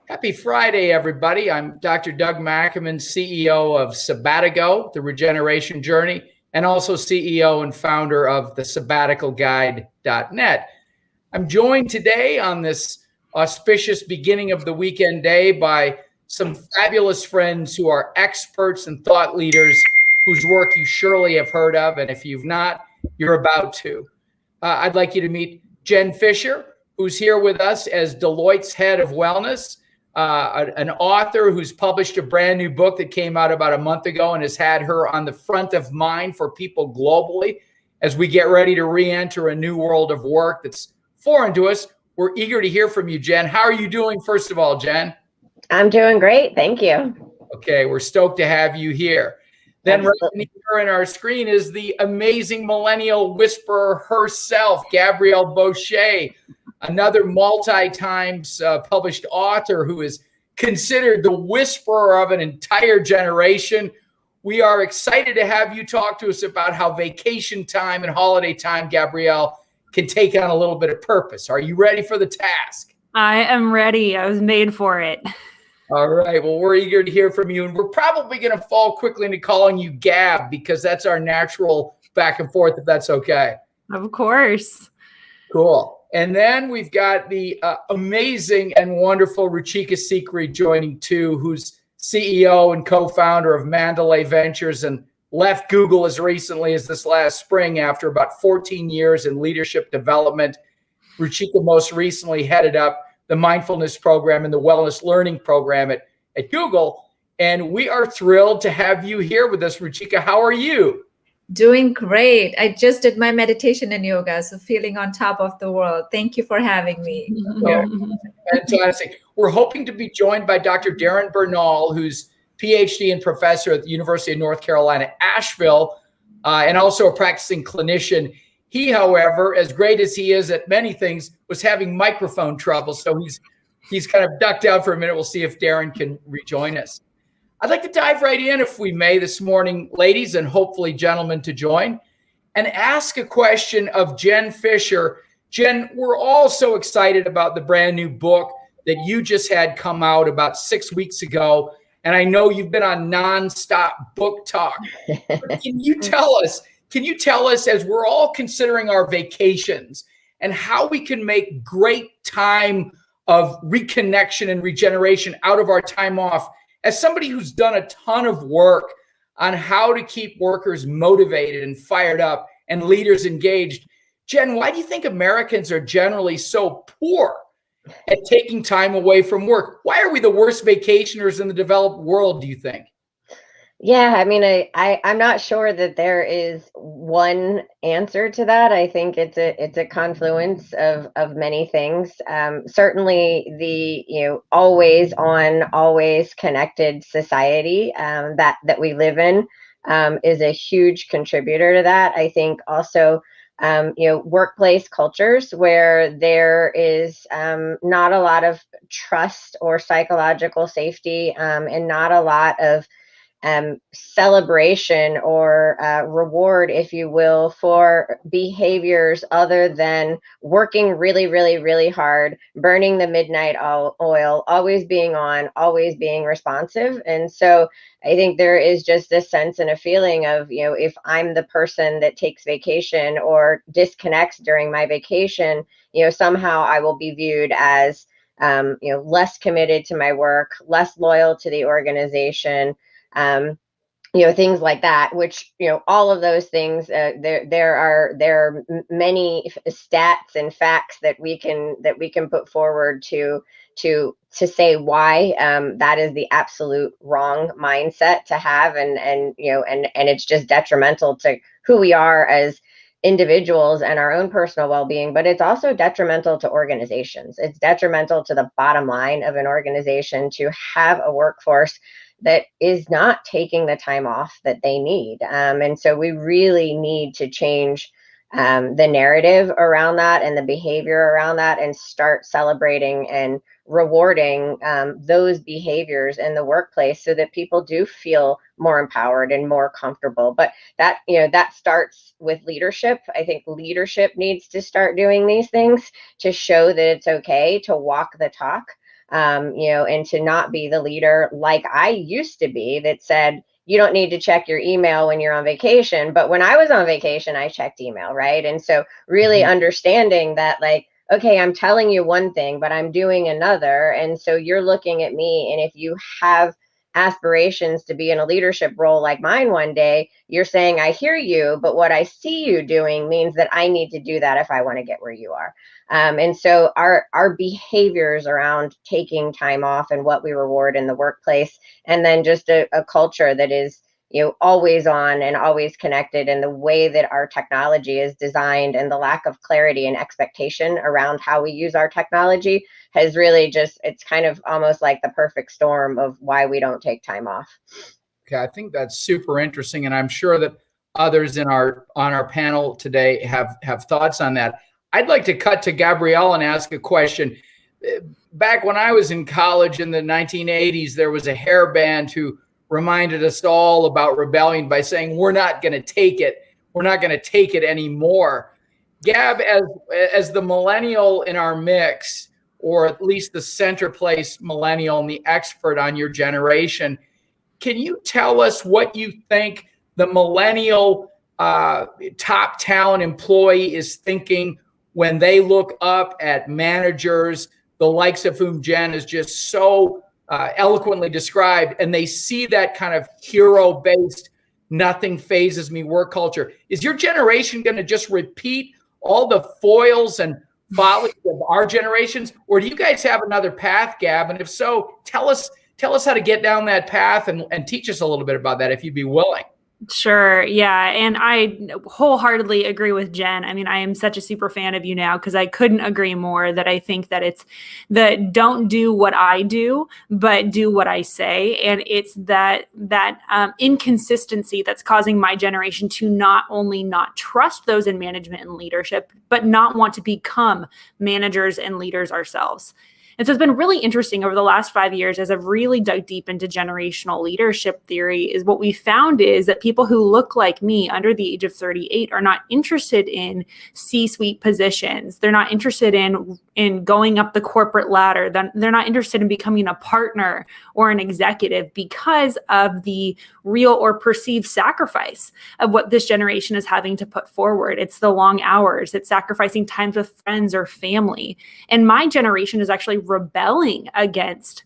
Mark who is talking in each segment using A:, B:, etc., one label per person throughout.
A: Happy Friday, everybody. I'm Dr. Doug Mackaman, CEO of Sabatigo, the Regeneration Journey, and also CEO and founder of the sabbaticalguide.net. I'm joined today on this auspicious beginning of the weekend day by some fabulous friends who are experts and thought leaders whose work you surely have heard of, and if you've not, you're about to. I'd like you to meet Jen Fisher, who's here with us as Deloitte's head of wellness. An author who's published a brand new book that came out about a month ago and has had her on the front of mind for people globally as we get ready to re-enter a new world of work that's foreign to us. We're eager to hear from you, Jen. How are you doing, first of all, Jen?
B: I'm doing great. Thank you.
A: Okay, we're stoked to have you here. Then right beneath her on our screen is the amazing millennial whisperer herself, Gabrielle Boucher, another multi-times published author who is considered the whisperer of an entire generation. We are excited to have you talk to us about how vacation time and holiday time, Gabrielle, can take on a little bit of purpose. Are you ready for the task?
C: I am ready. I was made for it.
A: All right. Well, we're eager to hear from you. And we're probably going to fall quickly into calling you Gab because that's our natural back and forth, if that's okay.
C: Of course.
A: Cool. And then we've got the amazing and wonderful Ruchika Sikri joining too, who's CEO and co-founder of Mandalay Ventures and left Google as recently as this last spring after about 14 years in leadership development. Ruchika most recently headed up the Mindfulness program and the Wellness Learning program at Google. And we are thrilled to have you here with us, Ruchika. How are you?
D: Doing great. I just did my meditation and yoga, so feeling on top of the world. Thank you for having me.
A: Yeah, fantastic. We're hoping to be joined by Dr. Darren Bernal, who's PhD and professor at the University of North Carolina, Asheville, and also a practicing clinician. He, however, as great as he is at many things, was having microphone trouble. So he's kind of ducked out for a minute. We'll see if Darren can rejoin us. I'd like to dive right in, if we may, this morning, ladies, and hopefully gentlemen to join, and ask a question of Jen Fisher. Jen, we're all so excited about the brand new book that you just had come out about 6 weeks ago. And I know you've been on nonstop book talk. Can you tell us, as we're all considering our vacations and how we can make great time of reconnection and regeneration out of our time off, as somebody who's done a ton of work on how to keep workers motivated and fired up and leaders engaged, Jen, why do you think Americans are generally so poor at taking time away from work? Why are we the worst vacationers in the developed world, do you think?
B: Yeah, I mean, I'm not sure that there is one answer to that. I think it's a confluence of many things. Certainly the always on, always connected society that we live in is a huge contributor to that. I think also workplace cultures where there is not a lot of trust or psychological safety and not a lot of celebration or reward, if you will, for behaviors other than working really, really, really hard, burning the midnight oil, always being on, always being responsive. And so I think there is just this sense and a feeling of, if I'm the person that takes vacation or disconnects during my vacation, somehow I will be viewed as, less committed to my work, less loyal to the organization. Things like that, which, all of those things, there are many stats and facts that we can put forward to say why that is the absolute wrong mindset to have. And it's just detrimental to who we are as individuals and our own personal well-being, but it's also detrimental to organizations. It's detrimental to the bottom line of an organization to have a workforce that is not taking the time off that they need. And so we really need to change the narrative around that and the behavior around that and start celebrating and rewarding those behaviors in the workplace so that people do feel more empowered and more comfortable. But that, that starts with leadership. I think leadership needs to start doing these things to show that it's okay to walk the talk. and to not be the leader like I used to be that said, you don't need to check your email when you're on vacation. But when I was on vacation, I checked email, right? And so really understanding that, like, okay, I'm telling you one thing, but I'm doing another. And so you're looking at me. And if you have aspirations to be in a leadership role like mine one day, you're saying, I hear you, but what I see you doing means that I need to do that if I want to get where you are. And so our behaviors around taking time off and what we reward in the workplace, and then just a culture that is, always on and always connected, and the way that our technology is designed and the lack of clarity and expectation around how we use our technology has really it's kind of almost like the perfect storm of why we don't take time off.
A: Okay, I think that's super interesting, and I'm sure that others on our panel today have thoughts on that. I'd like to cut to Gabrielle and ask a question. Back when I was in college in the 1980s, there was a hair band who reminded us all about rebellion by saying, we're not going to take it. We're not going to take it anymore. Gab, as the millennial in our mix, or at least the center place millennial and the expert on your generation, can you tell us what you think the millennial top talent employee is thinking when they look up at managers, the likes of whom Jen has just so eloquently described, and they see that kind of hero-based, nothing phases me work culture? Is your generation going to just repeat all the foils and follies of our generations, or do you guys have another path, Gab? And if so, tell us how to get down that path and teach us a little bit about that, if you'd be willing.
C: Sure. Yeah. And I wholeheartedly agree with Jen. I mean, I am such a super fan of you now, because I couldn't agree more that I think that it's the don't do what I do, but do what I say. And it's that inconsistency that's causing my generation to not only not trust those in management and leadership, but not want to become managers and leaders ourselves. And so it's been really interesting over the last 5 years, as I've really dug deep into generational leadership theory, is what we found is that people who look like me under the age of 38 are not interested in C-suite positions. They're not interested in going up the corporate ladder. They're not interested in becoming a partner or an executive because of the real or perceived sacrifice of what this generation is having to put forward. It's the long hours. It's sacrificing times with friends or family. And my generation is actually rebelling against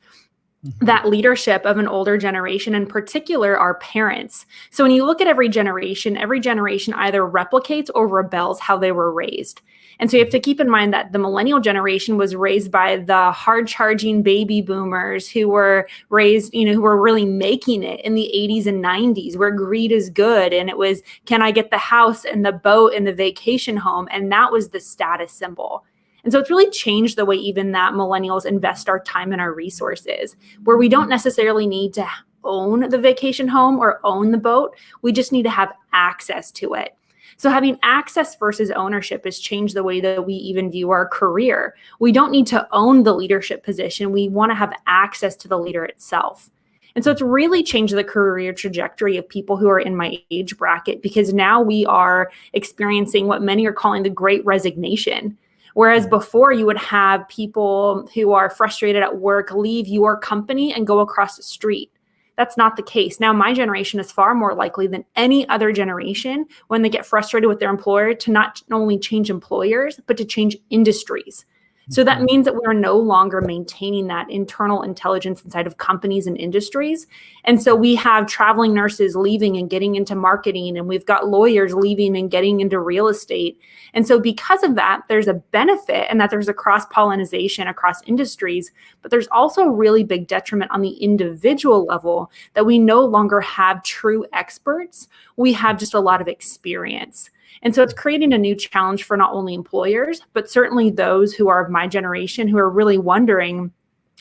C: that leadership of an older generation, in particular our parents. So when you look at every generation either replicates or rebels how they were raised. And so you have to keep in mind that the millennial generation was raised by the hard-charging baby boomers who were raised, who were really making it in the 80s and 90s, where greed is good. And it was, can I get the house and the boat and the vacation home? And that was the status symbol. And so it's really changed the way even that millennials invest our time and our resources, where we don't necessarily need to own the vacation home or own the boat. We just need to have access to it. So having access versus ownership has changed the way that we even view our career. We don't need to own the leadership position. We want to have access to the leader itself. And so it's really changed the career trajectory of people who are in my age bracket, because now we are experiencing what many are calling the Great Resignation. Whereas before, you would have people who are frustrated at work leave your company and go across the street. That's not the case. Now, my generation is far more likely than any other generation, when they get frustrated with their employer, to not only change employers, but to change industries. So that means that we're no longer maintaining that internal intelligence inside of companies and industries. And so we have traveling nurses leaving and getting into marketing, and we've got lawyers leaving and getting into real estate. And so because of that, there's a benefit, and that there's a cross-pollination across industries, but there's also a really big detriment on the individual level, that we no longer have true experts. We have just a lot of experience. And so it's creating a new challenge for not only employers, but certainly those who are of my generation, who are really wondering,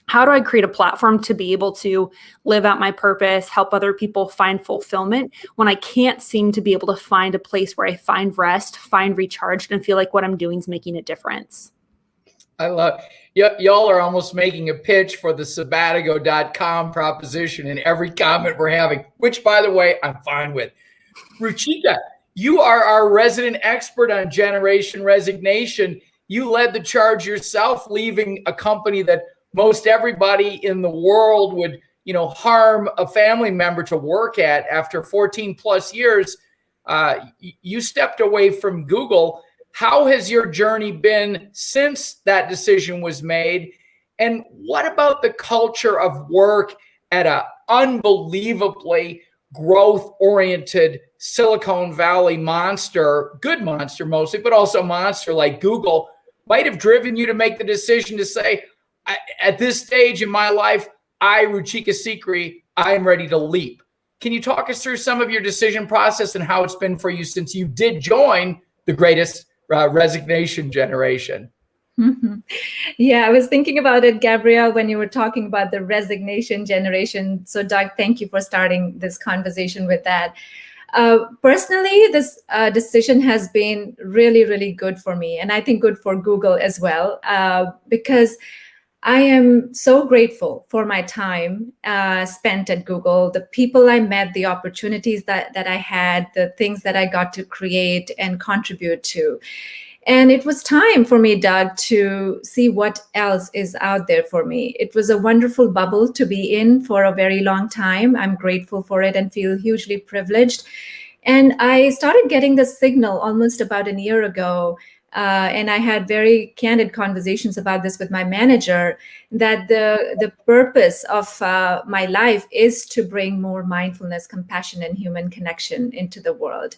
C: how do I create a platform to be able to live out my purpose, help other people find fulfillment, when I can't seem to be able to find a place where I find rest, find recharged, and feel like what I'm doing is making a difference?
A: I love y'all are almost making a pitch for the Sabatigo.com proposition in every comment we're having, which, by the way, I'm fine with. Ruchika, you are our resident expert on generation resignation. You led the charge yourself, leaving a company that most everybody in the world would, harm a family member to work at. After 14 plus years, you stepped away from Google. How has your journey been since that decision was made? And what about the culture of work at a unbelievably growth-oriented Silicon Valley monster, good monster mostly, but also monster like Google, might have driven you to make the decision to say, at this stage in my life, Ruchika Sikri, I am ready to leap. Can you talk us through some of your decision process and how it's been for you since you did join the greatest resignation generation?
D: Yeah, I was thinking about it, Gabrielle, when you were talking about the resignation generation. So, Doug, thank you for starting this conversation with that. Personally, this decision has been really, really good for me, and I think good for Google as well, because I am so grateful for my time spent at Google, the people I met, the opportunities that I had, the things that I got to create and contribute to. And it was time for me, Doug, to see what else is out there for me. It was a wonderful bubble to be in for a very long time. I'm grateful for it and feel hugely privileged. And I started getting the signal almost about a year ago, and I had very candid conversations about this with my manager, that the purpose of my life is to bring more mindfulness, compassion, and human connection into the world.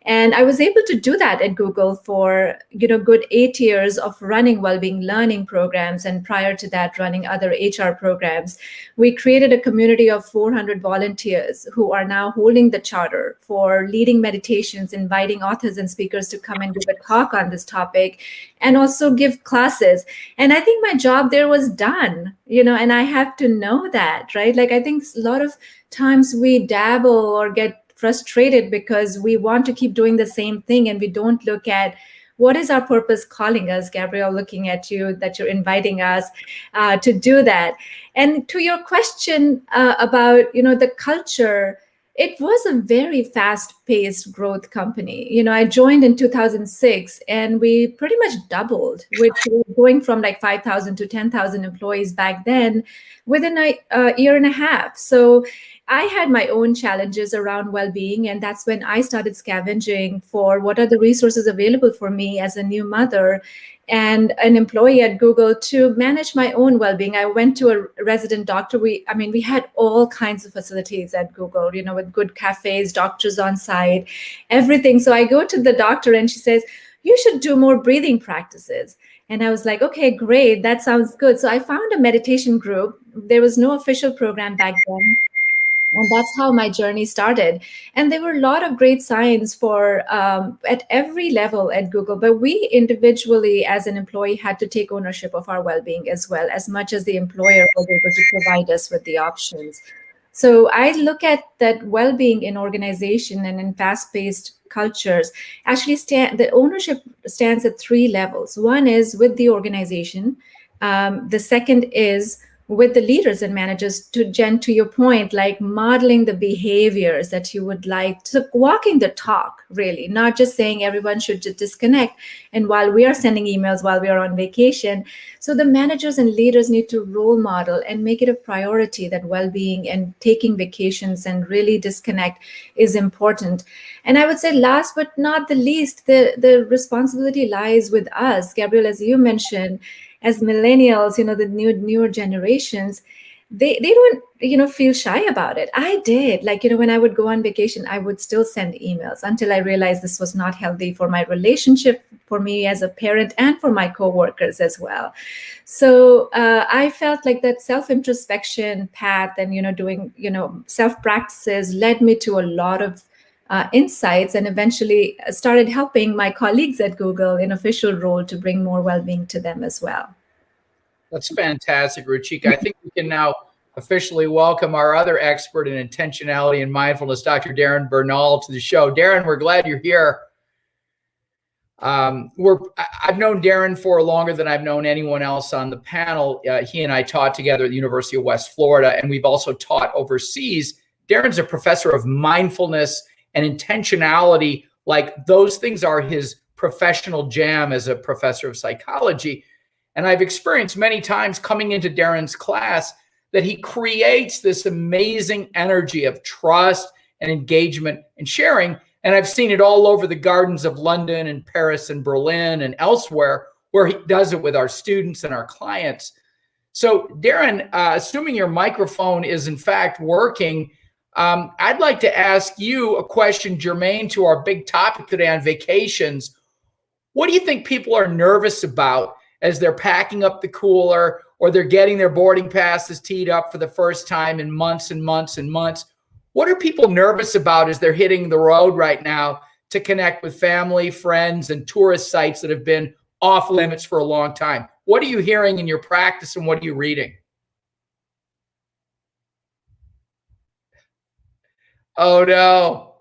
D: And I was able to do that at Google for, good 8 years of running well-being learning programs. And prior to that, running other HR programs. We created a community of 400 volunteers who are now holding the charter for leading meditations, inviting authors and speakers to come and give a talk on this topic, and also give classes. And I think my job there was done, and I have to know that, right? Like, I think a lot of times we dabble or get frustrated because we want to keep doing the same thing, and we don't look at what is our purpose calling us. Gabrielle, looking at you, that you're inviting us to do that. And to your question about, the culture, it was a very fast-paced growth company. I joined in 2006, and we pretty much doubled, which was going from like 5,000 to 10,000 employees back then within a year and a half. So I had my own challenges around well-being, and that's when I started scavenging for what are the resources available for me as a new mother and an employee at Google to manage my own well-being. I went to a resident doctor. We had all kinds of facilities at Google, with good cafes, doctors on site, everything. So I go to the doctor and she says, you should do more breathing practices. And I was like, okay, great. That sounds good. So I found a meditation group. There was no official program back then. And that's how my journey started. And there were a lot of great signs for at every level at Google, but we individually as an employee had to take ownership of our well-being as well, as much as the employer was able to provide us with the options. So I look at that well-being in organization and in fast-paced cultures, actually the ownership stands at 3 levels. One is with the organization. The second is with the leaders and managers, to Jen, to your point, like modeling the behaviors that you would like, so walking the talk, really, not just saying everyone should disconnect. And while we are sending emails, while we are on vacation, so the managers and leaders need to role model and make it a priority that well-being and taking vacations and really disconnect is important. And I would say last but not the least, the responsibility lies with us, Gabrielle, as you mentioned, as millennials, the newer generations, they don't, feel shy about it. I did. Like, when I would go on vacation, I would still send emails until I realized this was not healthy for my relationship, for me as a parent, and for my coworkers as well. So I felt like that self-introspection path and, doing, self-practices led me to a lot of insights, and eventually started helping my colleagues at Google in official role to bring more well-being to them as well.
A: That's fantastic, Ruchika. I think we can now officially welcome our other expert in intentionality and mindfulness, Dr. Darren Bernal, to the show. Darren, we're glad you're here. I've known Darren for longer than I've known anyone else on the panel. He and I taught together at the University of West Florida, and we've also taught overseas. Darren's a professor of mindfulness and intentionality. Like, those things are his professional jam as a professor of psychology. And I've experienced many times coming into Darren's class that he creates this amazing energy of trust and engagement and sharing. And I've seen it all over the gardens of London and Paris and Berlin and elsewhere, where he does it with our students and our clients. So Darren, assuming your microphone is in fact working, I'd like to ask you a question germane to our big topic today on vacations. What do you think people are nervous about as they're packing up the cooler, or they're getting their boarding passes teed up for the first time in months and months and months? What are people nervous about as they're hitting the road right now to connect with family, friends, and tourist sites that have been off limits for a long time? What are you hearing in your practice, and what are you reading? Oh no,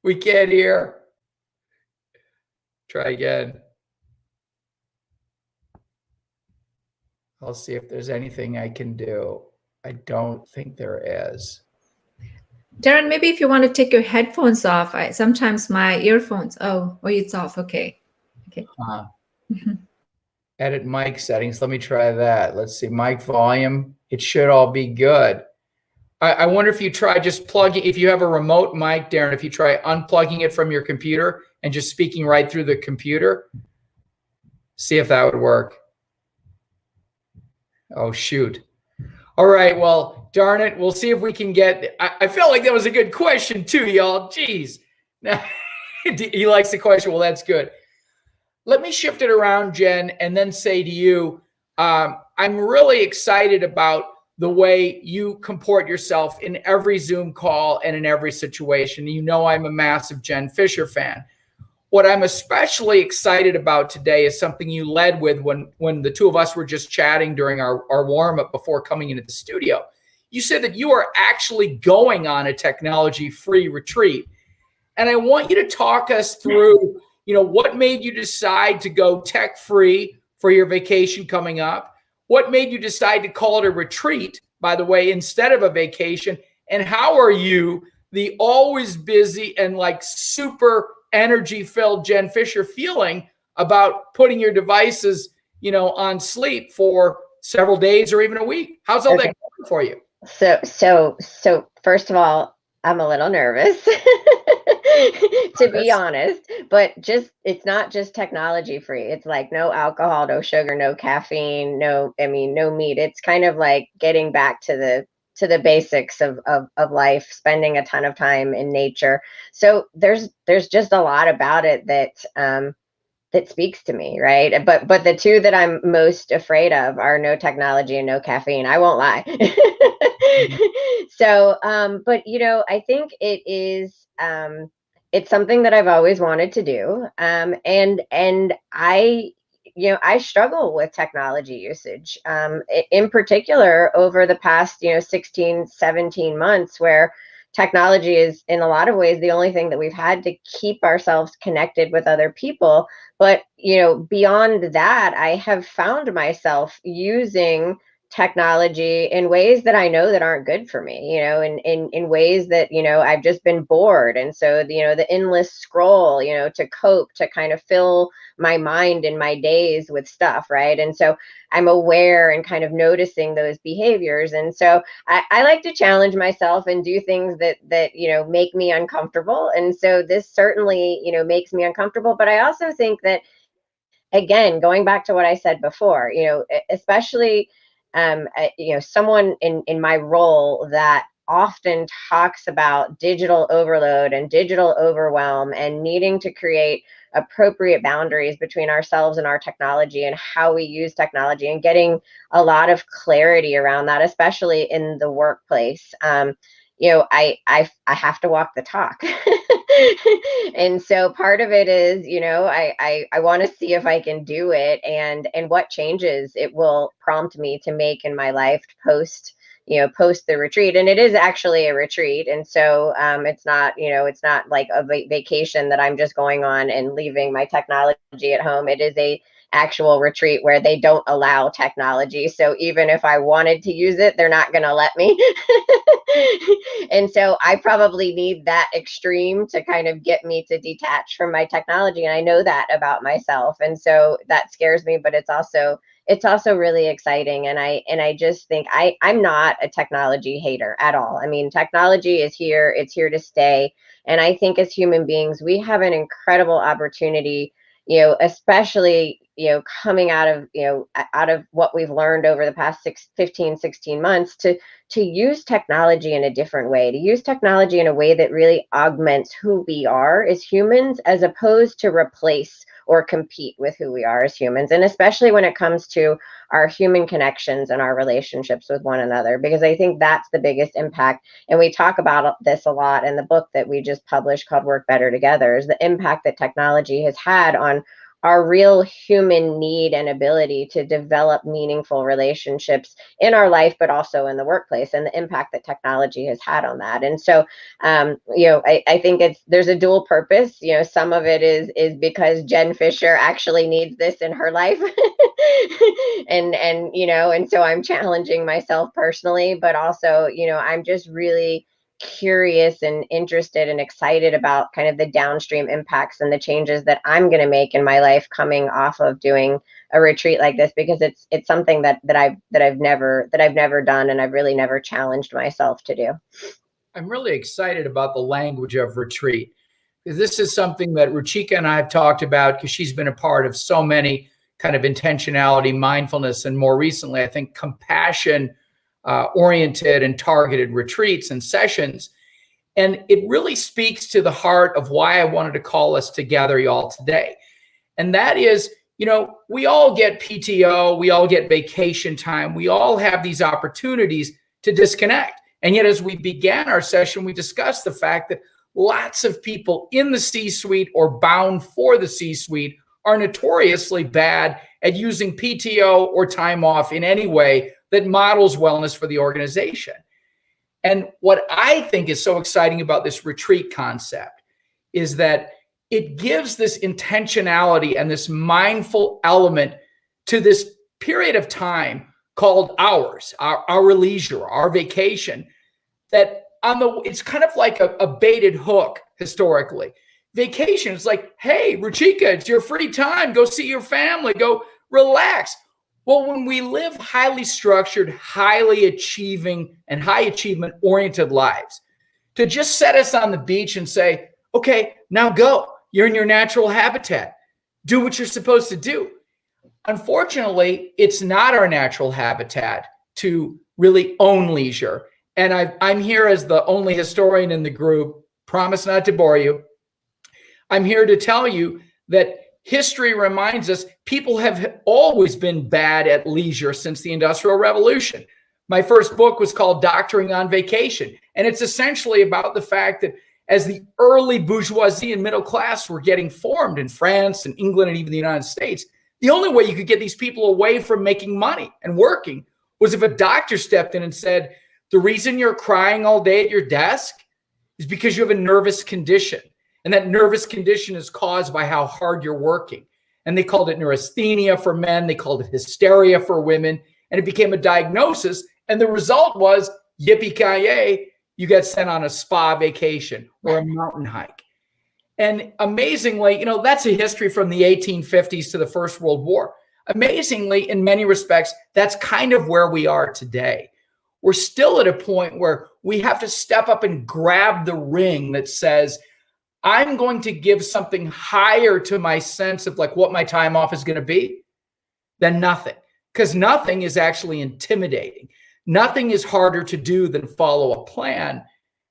A: we can't hear. Try again. I'll see if there's anything I can do. I don't think there is.
D: Darren, maybe if you want to take your headphones off, sometimes my earphones, it's off. Okay.
A: Edit mic settings. Let me try that. Let's see, mic volume. It should all be good. I wonder if you try just plugging, if you have a remote mic, Darren, if you try unplugging it from your computer and just speaking right through the computer, see if that would work. Oh, shoot. All right. Well, darn it. We'll see if we can get, I felt like that was a good question too, y'all. Jeez. Now, he likes the question. Well, that's good. Let me shift it around, Jen, and then say to you, I'm really excited about the way you comport yourself in every Zoom call and in every situation. You know I'm a massive Jen Fisher fan. What I'm especially excited about today is something you led with when the two of us were just chatting during our warm-up before coming into the studio. You said that you are actually going on a technology-free retreat. And I want you to talk us through, what made you decide to go tech-free for your vacation coming up? What made you decide to call it a retreat, by the way, instead of a vacation? And how are you, the always busy and like super energy-filled Jen Fisher, feeling about putting your devices, on sleep for several days or even a week? How's all that going for you?
B: So first of all, I'm a little nervous to be honest, but it's not just technology free. It's like no alcohol, no sugar, no caffeine, no meat. It's kind of like getting back to the basics of life, spending a ton of time in nature. So there's just a lot about it that speaks to me, right? But the two that I'm most afraid of are no technology and no caffeine. I won't lie. So, but I think it is, it's something that I've always wanted to do. And I struggle with technology usage, in particular over the past, 16, 17 months, where technology is in a lot of ways the only thing that we've had to keep ourselves connected with other people. But, beyond that, I have found myself using technology in ways that I know that aren't good for me, in ways that, I've just been bored. And so, the endless scroll, to cope, to kind of fill my mind and my days with stuff. Right. And so I'm aware and kind of noticing those behaviors. And so I like to challenge myself and do things that make me uncomfortable. And so this certainly, makes me uncomfortable. But I also think that, again, going back to what I said before, especially someone in my role that often talks about digital overload and digital overwhelm and needing to create appropriate boundaries between ourselves and our technology and how we use technology, and getting a lot of clarity around that, especially in the workplace. I have to walk the talk. And so part of it is, I want to see if I can do it, and what changes it will prompt me to make in my life post the retreat. And it is actually a retreat. And so it's not like a vacation that I'm just going on and leaving my technology at home. It is a actual retreat where they don't allow technology. So even if I wanted to use it, they're not going to let me. And so I probably need that extreme to kind of get me to detach from my technology. And I know that about myself. And so that scares me, but it's it's also really exciting. And I just think I'm not a technology hater at all. I mean, technology is here, it's here to stay. And I think as human beings, we have an incredible opportunity, especially, coming out of what we've learned over the past 16 months to use technology in a different way, to use technology in a way that really augments who we are as humans, as opposed to replace or compete with who we are as humans. And especially when it comes to our human connections and our relationships with one another, because I think that's the biggest impact. And we talk about this a lot in the book that we just published called Work Better Together, is the impact that technology has had on our real human need and ability to develop meaningful relationships in our life, but also in the workplace, and the impact that technology has had on that. And so, I think there's a dual purpose. Some of it is because Jen Fisher actually needs this in her life, and so I'm challenging myself personally, but also, I'm just really curious and interested and excited about kind of the downstream impacts and the changes that I'm going to make in my life coming off of doing a retreat like this, because it's something that I've never done, and I've really never challenged myself to do.
A: I'm really excited about the language of retreat, because this is something that Ruchika and I have talked about, because she's been a part of so many kind of intentionality, mindfulness, and more recently, I think, compassion oriented and targeted retreats and sessions. And it really speaks to the heart of why I wanted to call us together, y'all, today. And that is, we all get PTO, we all get vacation time, we all have these opportunities to disconnect. And yet, as we began our session, we discussed the fact that lots of people in the C-suite or bound for the C-suite are notoriously bad at using PTO or time off in any way that models wellness for the organization. And what I think is so exciting about this retreat concept is that it gives this intentionality and this mindful element to this period of time called ours, our leisure, our vacation, that it's kind of like a baited hook historically. Vacation is like, hey, Ruchika, it's your free time. Go see your family. Go relax. Well, when we live highly structured, highly achieving, and high achievement oriented lives, to just set us on the beach and say, okay, now go. You're in your natural habitat. Do what you're supposed to do. Unfortunately, it's not our natural habitat to really own leisure. And I'm here as the only historian in the group, promise not to bore you. I'm here to tell you that history reminds us people have always been bad at leisure since the Industrial Revolution. My first book was called Doctoring on Vacation. And it's essentially about the fact that as the early bourgeoisie and middle class were getting formed in France and England and even the United States, the only way you could get these people away from making money and working was if a doctor stepped in and said, the reason you're crying all day at your desk is because you have a nervous condition. And that nervous condition is caused by how hard you're working. And they called it neurasthenia for men. They called it hysteria for women. And it became a diagnosis. And the result was, yippee-ki-yay, you get sent on a spa vacation or a mountain hike. And amazingly, that's a history from the 1850s to the First World War. Amazingly, in many respects, that's kind of where we are today. We're still at a point where we have to step up and grab the ring that says, I'm going to give something higher to my sense of like what my time off is going to be than nothing, because nothing is actually intimidating. Nothing is harder to do than follow a plan.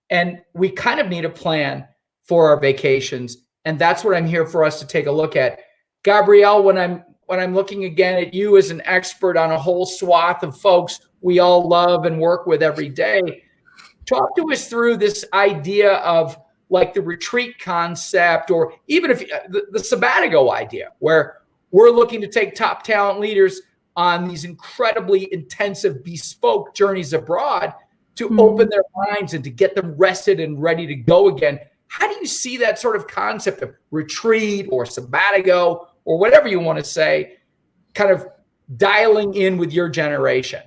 A: And we kind of need a plan for our vacations. And that's what I'm here for us to take a look at. Gabrielle, when I'm looking again at you as an expert on a whole swath of folks we all love and work with every day, talk to us through this idea of like the retreat concept, or even if the Sabatigo idea, where we're looking to take top talent leaders on these incredibly intensive, bespoke journeys abroad to open their minds and to get them rested and ready to go again. How do you see that sort of concept of retreat or Sabatigo or whatever you want to say, kind of dialing in with your generation?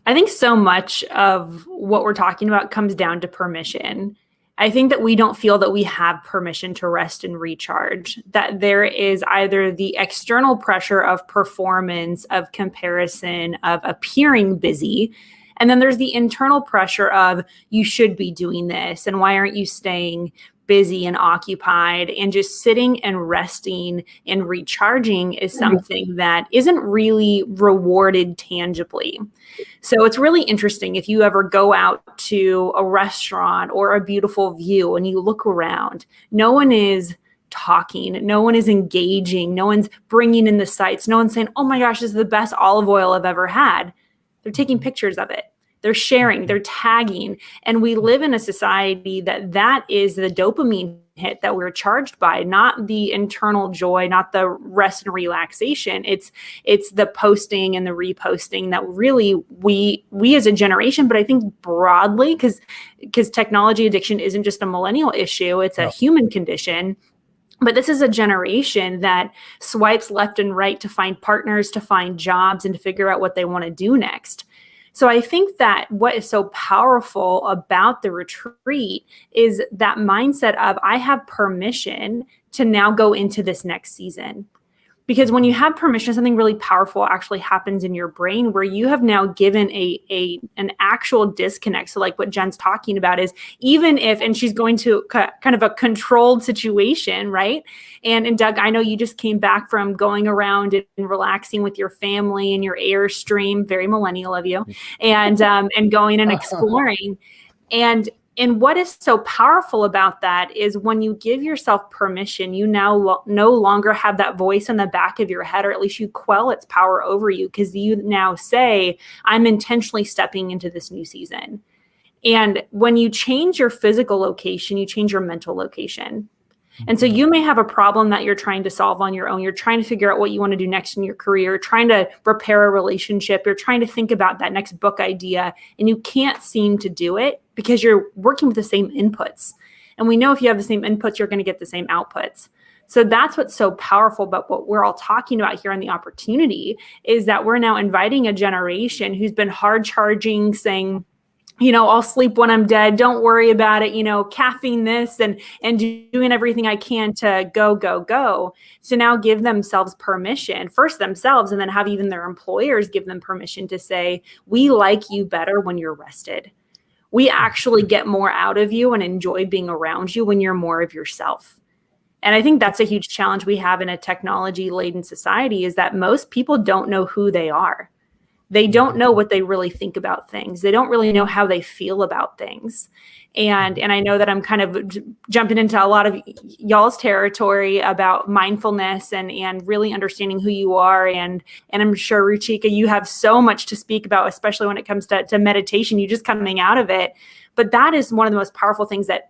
C: I think so much of what we're talking about comes down to permission. I think that we don't feel that we have permission to rest and recharge, that there is either the external pressure of performance, of comparison, of appearing busy, and then there's the internal pressure of you should be doing this, and why aren't you staying busy and occupied? And just sitting and resting and recharging is something that isn't really rewarded tangibly. So it's really interesting if you ever go out to a restaurant or a beautiful view and you look around, no one is talking, no one is engaging, no one's bringing in the sights, no one's saying, oh my gosh, this is the best olive oil I've ever had. They're taking pictures of it. They're sharing, they're tagging. And we live in a society that is the dopamine hit that we're charged by, not the internal joy, not the rest and relaxation. It's the posting and the reposting that really we as a generation, but I think broadly, because technology addiction isn't just a millennial issue, it's a human condition. But this is a generation that swipes left and right to find partners, to find jobs, and to figure out what they want to do next. So I think that what is so powerful about the retreat is that mindset of I have permission to now go into this next season. Because when you have permission, something really powerful actually happens in your brain where you have now given an actual disconnect. So like what Jen's talking about is even if, and she's going to kind of a controlled situation, right? And Doug, I know you just came back from going around and relaxing with your family and your Airstream, very millennial of you, and going and exploring. And what is so powerful about that is when you give yourself permission, you now no longer have that voice in the back of your head, or at least you quell its power over you, because you now say, I'm intentionally stepping into this new season. And when you change your physical location, you change your mental location. And so you may have a problem that you're trying to solve on your own. You're trying to figure out what you want to do next in your career, trying to repair a relationship. You're trying to think about that next book idea, and you can't seem to do it because you're working with the same inputs. And we know if you have the same inputs, you're going to get the same outputs. So that's what's so powerful about what we're all talking about here on the opportunity is that we're now inviting a generation who's been hard charging, saying, I'll sleep when I'm dead. Don't worry about it. Caffeine this and doing everything I can to go. So now give themselves permission, first themselves, and then have even their employers give them permission to say, we like you better when you're rested. We actually get more out of you and enjoy being around you when you're more of yourself. And I think that's a huge challenge we have in a technology-laden society is that most people don't know who they are. They don't know what they really think about things. They don't really know how they feel about things. And I know that I'm kind of jumping into a lot of y'all's territory about mindfulness and really understanding who you are. And I'm sure, Ruchika, you have so much to speak about, especially when it comes to meditation. You just coming out of it. But that is one of the most powerful things that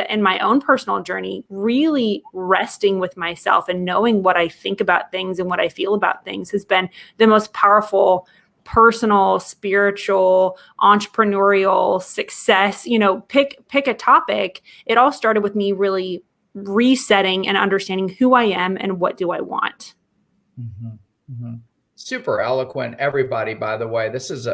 C: in my own personal journey, really resting with myself and knowing what I think about things and what I feel about things has been the most powerful personal, spiritual, entrepreneurial success, pick a topic. It all started with me really resetting and understanding who I am and what do I want.
A: Mm-hmm. Mm-hmm. Super eloquent, everybody, by the way. This is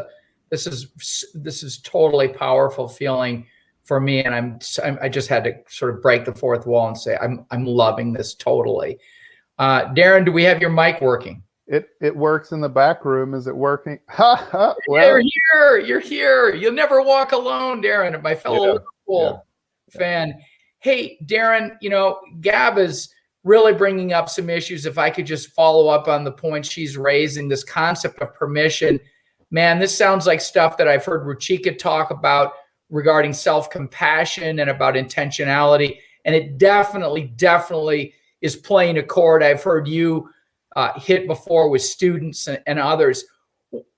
A: totally powerful feeling for me. And I just had to sort of break the fourth wall and say, I'm loving this totally. Darren, do we have your mic working?
E: It works in the back room. Is it working?
A: Well, you're here. You'll never walk alone, Darren, my fellow fan. Hey, Darren, Gab is really bringing up some issues. If I could just follow up on the point she's raising, this concept of permission. Man, this sounds like stuff that I've heard Ruchika talk about regarding self-compassion and about intentionality. And it definitely is playing a chord I've heard you hit before with students and others.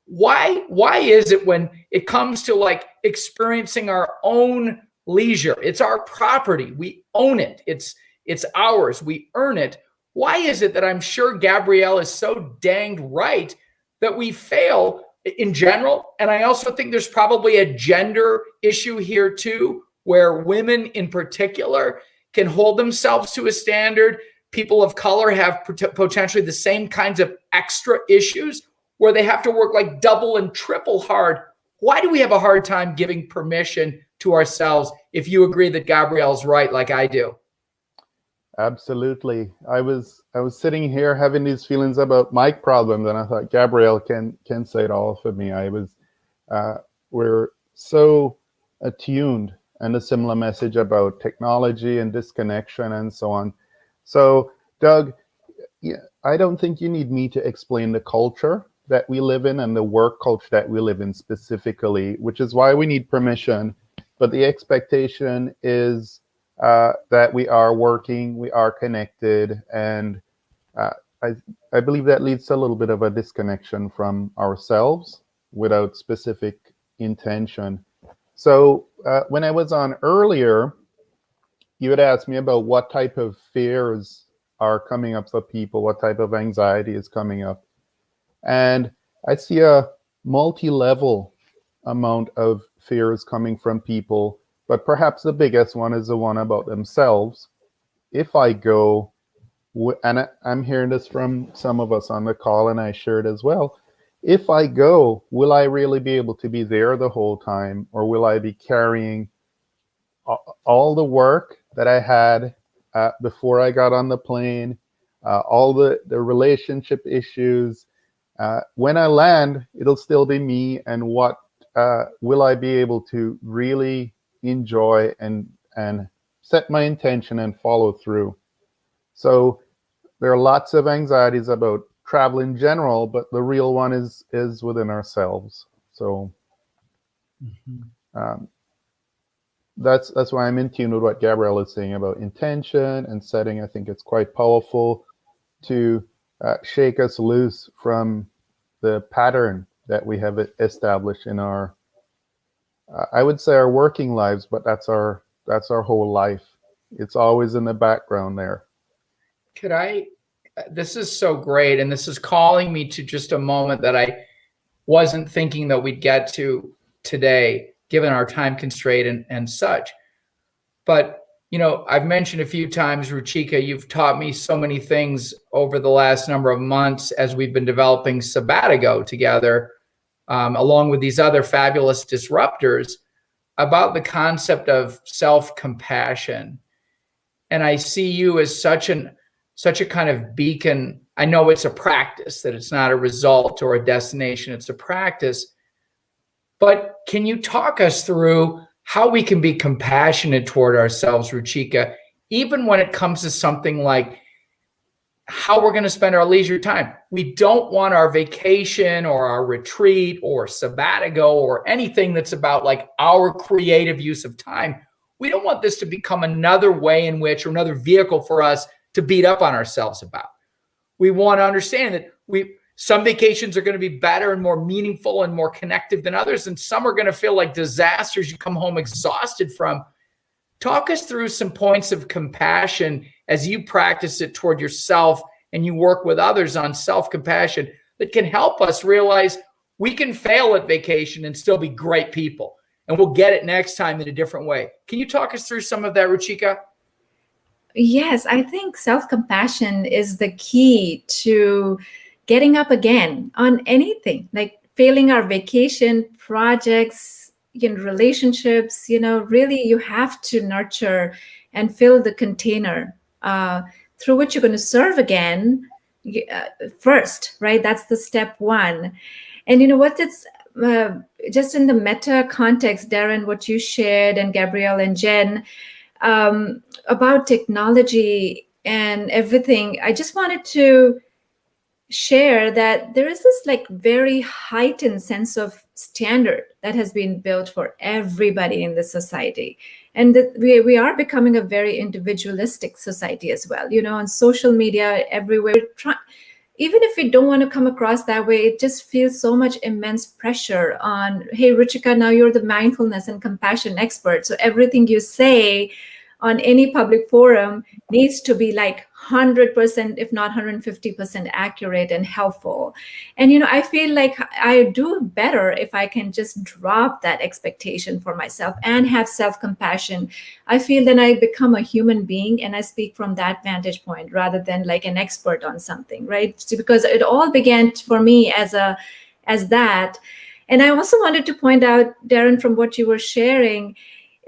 A: Why is it when it comes to like experiencing our own leisure, it's our property, we own it, it's ours, we earn it. Why is it that I'm sure Gabrielle is so danged right that we fail in general? And I also think there's probably a gender issue here too, where women in particular can hold themselves to a standard. People of color have potentially the same kinds of extra issues where they have to work like double and triple hard. Why do we have a hard time giving permission to ourselves, if you agree that Gabrielle's right, like I do.
E: Absolutely. I was sitting here having these feelings about mic problems, and I thought Gabrielle can say it all for me. We're so attuned, and a similar message about technology and disconnection and so on. So, Doug, I don't think you need me to explain the culture that we live in and the work culture that we live in specifically, which is why we need permission. But the expectation is that we are working, we are connected, and I believe that leads to a little bit of a disconnection from ourselves without specific intention. So when I was on earlier, you had asked me about what type of fears are coming up for people, what type of anxiety is coming up. And I see a multi-level amount of fears coming from people, but perhaps the biggest one is the one about themselves. If I go, and I'm hearing this from some of us on the call, and I share it as well. If I go, will I really be able to be there the whole time, or will I be carrying all the work that I had before I got on the plane, all the relationship issues? When I land, it'll still be me, and what will I be able to really enjoy and set my intention and follow through? So there are lots of anxieties about travel in general, but the real one is within ourselves. So that's why I'm in tune with what Gabrielle is saying about intention and setting. I think it's quite powerful to shake us loose from the pattern that we have established in our, I would say, our working lives, but that's our whole life. It's always in the background there.
A: This is so great, and this is calling me to just a moment that I wasn't thinking that we'd get to today, given our time constraint and such. But, I've mentioned a few times, Ruchika, you've taught me so many things over the last number of months as we've been developing Sabatigo together, along with these other fabulous disruptors, about the concept of self-compassion. And I see you as such a kind of beacon. I know it's a practice, that it's not a result or a destination, it's a practice. But can you talk us through how we can be compassionate toward ourselves, Ruchika, even when it comes to something like how we're going to spend our leisure time? We don't want our vacation or our retreat or Sabatigo or anything that's about like our creative use of time. We don't want this to become another way in which, or another vehicle for us to beat up on ourselves about. We want to understand that some vacations are going to be better and more meaningful and more connective than others, and some are going to feel like disasters you come home exhausted from. Talk us through some points of compassion as you practice it toward yourself and you work with others on self-compassion that can help us realize we can fail at vacation and still be great people, and we'll get it next time in a different way. Can you talk us through some of that, Ruchika?
D: Yes, I think self-compassion is the key to getting up again on anything, like failing our vacation, projects, relationships. Really, you have to nurture and fill the container through which you're going to serve again first, right? That's the step one. And what it's just in the meta context, Darren, what you shared, and Gabrielle and Jen, about technology and everything, I just wanted to share that there is this like very heightened sense of standard that has been built for everybody in the society, and that we are becoming a very individualistic society as well. On social media, everywhere, even if we don't want to come across that way, it just feels so much immense pressure on, hey, Ruchika, now you're the mindfulness and compassion expert, so everything you say on any public forum needs to be like 100%, if not 150% accurate and helpful. And, I feel like I do better if I can just drop that expectation for myself and have self-compassion. I feel then I become a human being, and I speak from that vantage point rather than like an expert on something, right? Because it all began for me as that. And I also wanted to point out, Darren, from what you were sharing,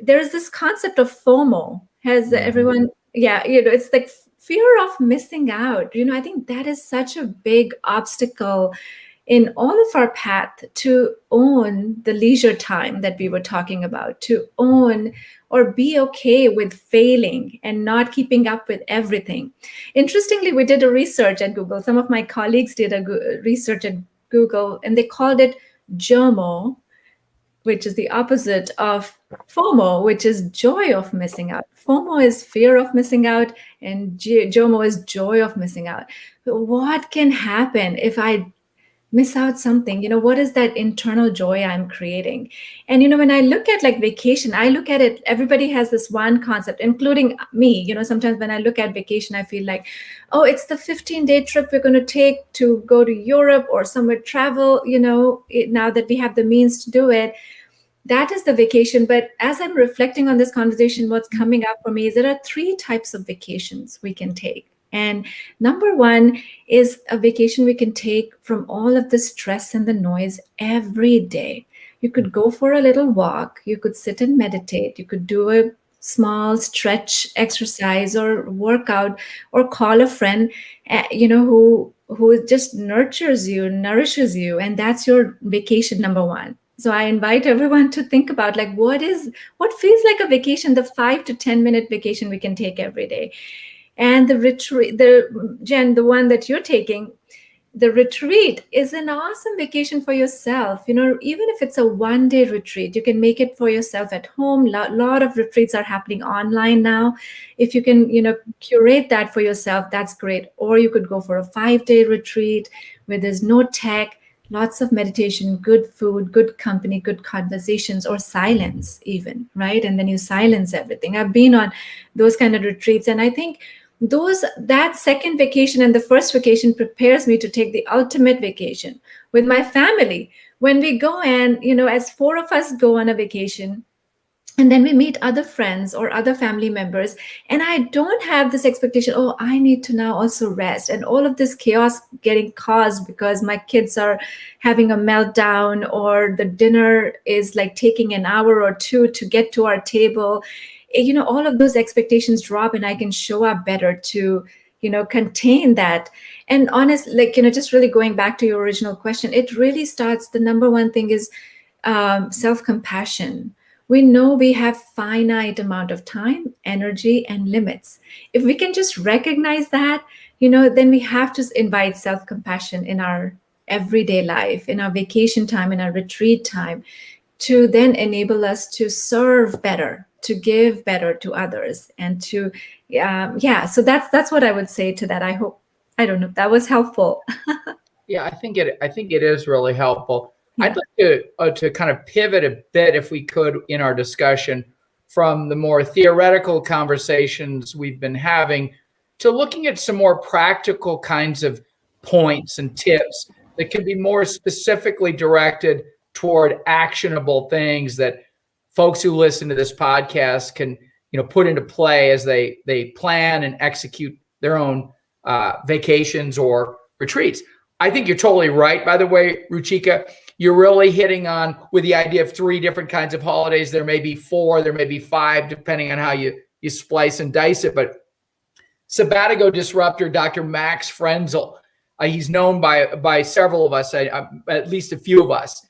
D: there's this concept of FOMO. Has everyone, yeah, it's like fear of missing out. I think that is such a big obstacle in all of our path to own the leisure time that we were talking about, to own or be okay with failing and not keeping up with everything. Interestingly, we did a research at Google. Some of my colleagues did a research at Google, and they called it JOMO, which is the opposite of FOMO, which is joy of missing out. FOMO is fear of missing out, and JOMO is joy of missing out. But what can happen if I miss out something? What is that internal joy I'm creating? And when I look at like vacation, I look at it, everybody has this one concept, including me. Sometimes when I look at vacation, I feel like, oh, it's the 15-day trip we're going to take to go to Europe or somewhere travel, now that we have the means to do it. That is the vacation. But as I'm reflecting on this conversation, what's coming up for me is there are 3 types of vacations we can take. And number 1 is a vacation we can take from all of the stress and the noise every day. You could go for a little walk. You could sit and meditate. You could do a small stretch exercise or workout, or call a friend, who just nurtures you, nourishes you. And that's your vacation number 1. So I invite everyone to think about like, what feels like a vacation, the 5 to 10 minute vacation we can take every day. And the retreat, Jen, the one that you're taking, the retreat is an awesome vacation for yourself. Even if it's a 1-day retreat, you can make it for yourself at home. A lot of retreats are happening online now. If you can, curate that for yourself, that's great. Or you could go for a 5-day retreat where there's no tech, lots of meditation, good food, good company, good conversations, or silence even, right? And then you silence everything. I've been on those kind of retreats, and I think that second vacation and the first vacation prepares me to take the ultimate vacation with my family. When we go and, as 4 of us go on a vacation, and then we meet other friends or other family members, and I don't have this expectation, oh, I need to now also rest, and all of this chaos getting caused because my kids are having a meltdown, or the dinner is like taking an hour or 2 to get to our table. All of those expectations drop, and I can show up better to, contain that. And honestly, just really going back to your original question, it really starts, the number 1 thing is self-compassion. We know we have finite amount of time, energy, and limits. If we can just recognize that, then we have to invite self-compassion in our everyday life, in our vacation time, in our retreat time, to then enable us to serve better, to give better to others, and to, so that's what I would say to that. I don't know if that was helpful.
A: Yeah, I think it is really helpful. Yeah. I'd like to kind of pivot a bit, if we could, in our discussion from the more theoretical conversations we've been having to looking at some more practical kinds of points and tips that can be more specifically directed toward actionable things that folks who listen to this podcast can, put into play as they plan and execute their own vacations or retreats. I think you're totally right, by the way, Ruchika. You're really hitting on with the idea of 3 different kinds of holidays. There may be 4, there may be 5, depending on how you splice and dice it. But Sabatigo disruptor, Dr. Max Frenzel, he's known by several of us, at least a few of us,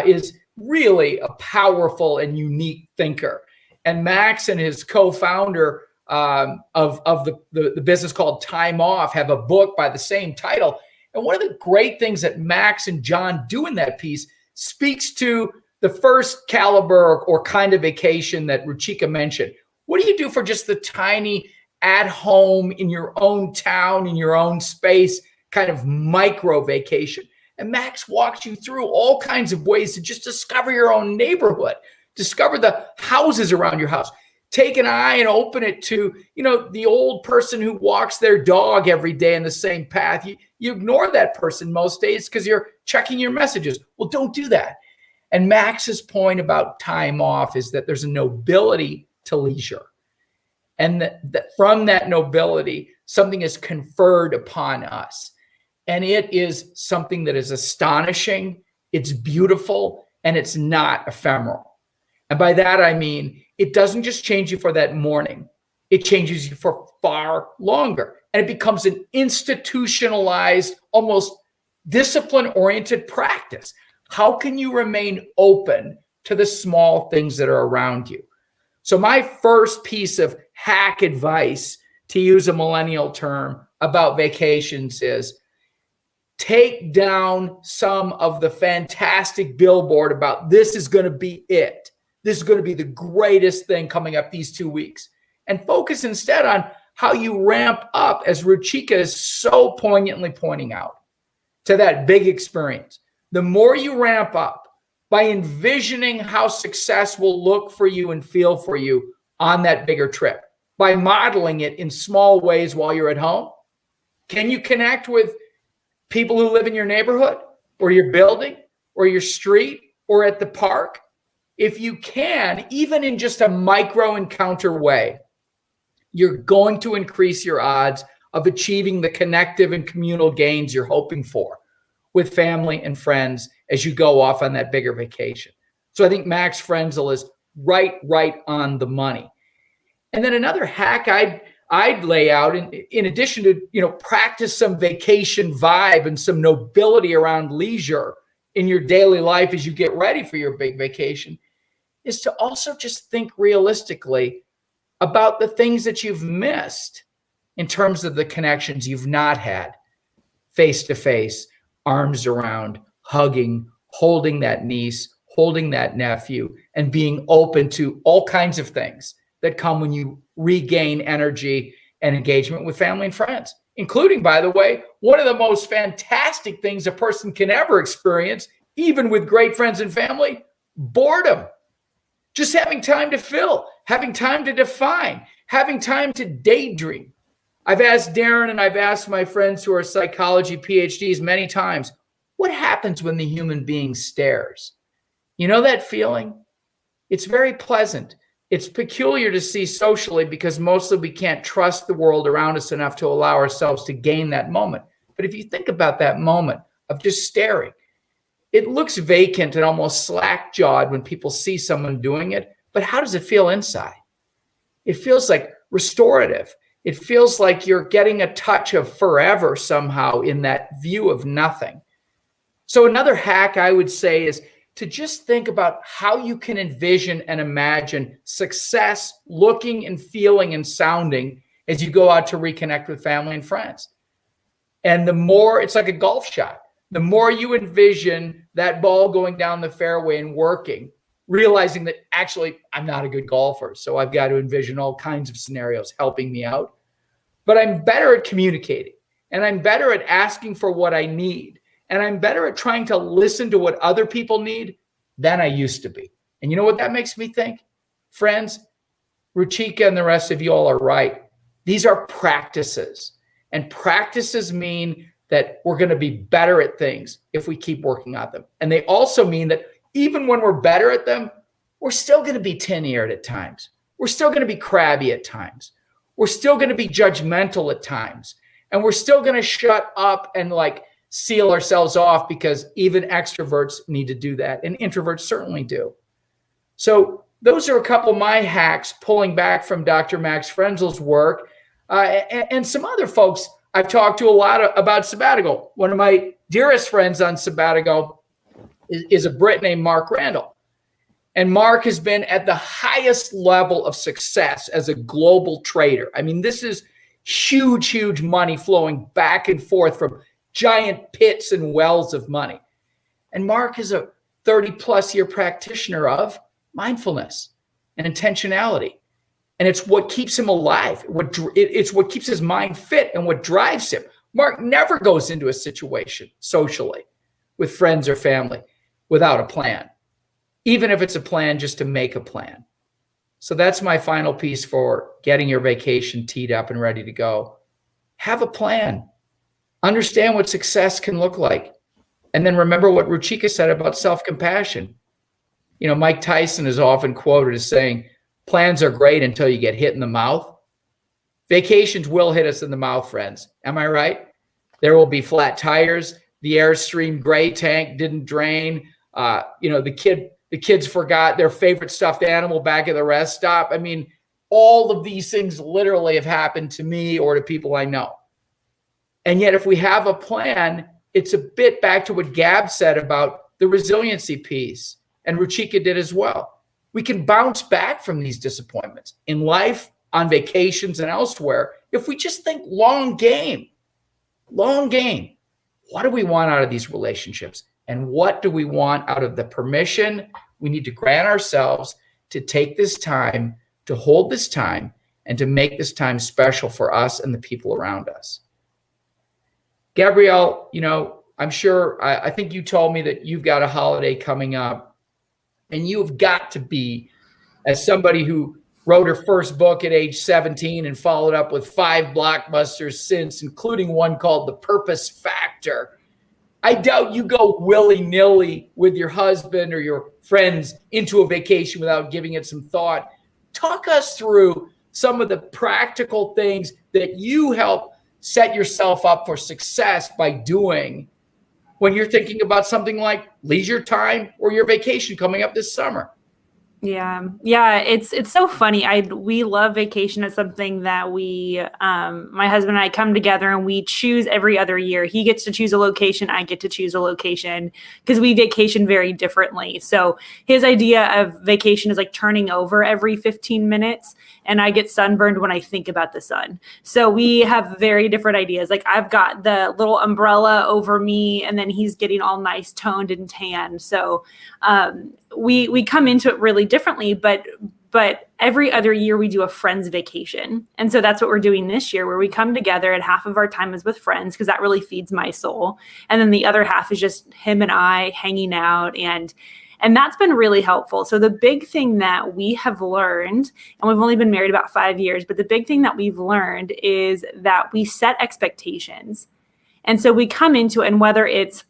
A: is really a powerful and unique thinker. And Max and his co-founder of the business called Time Off have a book by the same title. And one of the great things that Max and John do in that piece speaks to the first caliber or kind of vacation that Ruchika mentioned. What do you do for just the tiny at home in your own town, in your own space, kind of micro vacation? And Max walks you through all kinds of ways to just discover your own neighborhood, discover the houses around your house. Take an eye and open it to, the old person who walks their dog every day in the same path. You ignore that person most days because you're checking your messages. Well, don't do that. And Max's point about time off is that there's a nobility to leisure. And that from that nobility, something is conferred upon us. And it is something that is astonishing, it's beautiful, and it's not ephemeral. And by that, I mean, it doesn't just change you for that morning. It changes you for far longer. And it becomes an institutionalized, almost discipline-oriented practice. How can you remain open to the small things that are around you? So my first piece of hack advice, to use a millennial term, about vacations is take down some of the fantastic billboard about this is going to be it. This is going to be the greatest thing coming up these 2 weeks. And focus instead on how you ramp up, as Ruchika is so poignantly pointing out, to that big experience. The more you ramp up by envisioning how success will look for you and feel for you on that bigger trip, by modeling it in small ways while you're at home. Can you connect with people who live in your neighborhood or your building or your street or at the park? If you can, even in just a micro encounter way, you're going to increase your odds of achieving the connective and communal gains you're hoping for with family and friends as you go off on that bigger vacation. So I think Max Frenzel is right on the money. And then another hack I'd lay out, in addition to, practice some vacation vibe and some nobility around leisure in your daily life as you get ready for your big vacation, is to also just think realistically about the things that you've missed in terms of the connections you've not had face-to-face, arms around, hugging, holding that niece, holding that nephew, and being open to all kinds of things that come when you regain energy and engagement with family and friends, including, by the way, one of the most fantastic things a person can ever experience, even with great friends and family, boredom. Just having time to fill, having time to define, having time to daydream. I've asked Darren and I've asked my friends who are psychology PhDs many times, what happens when the human being stares? You know that feeling? It's very pleasant. It's peculiar to see socially because mostly we can't trust the world around us enough to allow ourselves to gain that moment. But if you think about that moment of just staring, it looks vacant and almost slack-jawed when people see someone doing it. But how does it feel inside? It feels like restorative. It feels like you're getting a touch of forever somehow in that view of nothing. So another hack I would say is to just think about how you can envision and imagine success looking and feeling and sounding as you go out to reconnect with family and friends. And the more, it's like a golf shot. The more you envision that ball going down the fairway and working, realizing that actually I'm not a good golfer, so I've got to envision all kinds of scenarios helping me out. But I'm better at communicating, and I'm better at asking for what I need, and I'm better at trying to listen to what other people need than I used to be. And you know what that makes me think? Friends, Ruchika and the rest of you all are right. These are practices, and practices mean that we're going to be better at things if we keep working on them. And they also mean that even when we're better at them, we're still going to be tin-eared at times. We're still going to be crabby at times. We're still going to be judgmental at times. And we're still going to shut up and seal ourselves off because even extroverts need to do that. And introverts certainly do. So those are a couple of my hacks pulling back from Dr. Max Frenzel's work and some other folks I've talked to a lot about sabbatical. One of my dearest friends on sabbatical is a Brit named Mark Randall. And Mark has been at the highest level of success as a global trader. I mean, this is huge money flowing back and forth from giant pits and wells of money. And Mark is a 30-plus year practitioner of mindfulness and intentionality. And it's what keeps him alive. It's what keeps his mind fit and what drives him. Mark never goes into a situation socially with friends or family without a plan, even if it's a plan just to make a plan. So that's my final piece for getting your vacation teed up and ready to go. Have a plan. Understand what success can look like. And then remember what Ruchika said about self-compassion. Mike Tyson is often quoted as saying, plans are great until you get hit in the mouth. Vacations will hit us in the mouth, friends. Am I right? There will be flat tires. The Airstream gray tank didn't drain. The kid the kids forgot their favorite stuffed animal back at the rest stop. I mean, all of these things literally have happened to me or to people I know. And yet, if we have a plan, it's a bit back to what Gab said about the resiliency piece, and Ruchika did as well. We can bounce back from these disappointments in life, on vacations, and elsewhere if we just think long game. Long game. What do we want out of these relationships? And what do we want out of the permission we need to grant ourselves to take this time, to hold this time, and to make this time special for us and the people around us? Gabrielle, I'm sure, I think you told me that you've got a holiday coming up, and you've got to be, as somebody who wrote her first book at age 17 and followed up with 5 blockbusters since, including one called The Purpose Factor. I doubt you go willy-nilly with your husband or your friends into a vacation without giving it some thought. Talk us through some of the practical things that you help set yourself up for success by doing when you're thinking about something like leisure time or your vacation coming up this summer.
C: Yeah. It's so funny. We love vacation. It's something that my husband and I come together and we choose every other year. He gets to choose a location. I get to choose a location because we vacation very differently. So his idea of vacation is like turning over every 15 minutes. And I get sunburned when I think about the sun. So we have very different ideas. Like I've got the little umbrella over me and then he's getting all nice toned and tan. So we come into it really differently, but every other year we do a friend's vacation. And so that's what we're doing this year, where we come together and half of our time is with friends because that really feeds my soul. And then the other half is just him and I hanging out, and that's been really helpful. So the big thing that we have learned, and we've only been married about 5 years, but the big thing that we've learned is that we set expectations. And so we come into it, and whether it's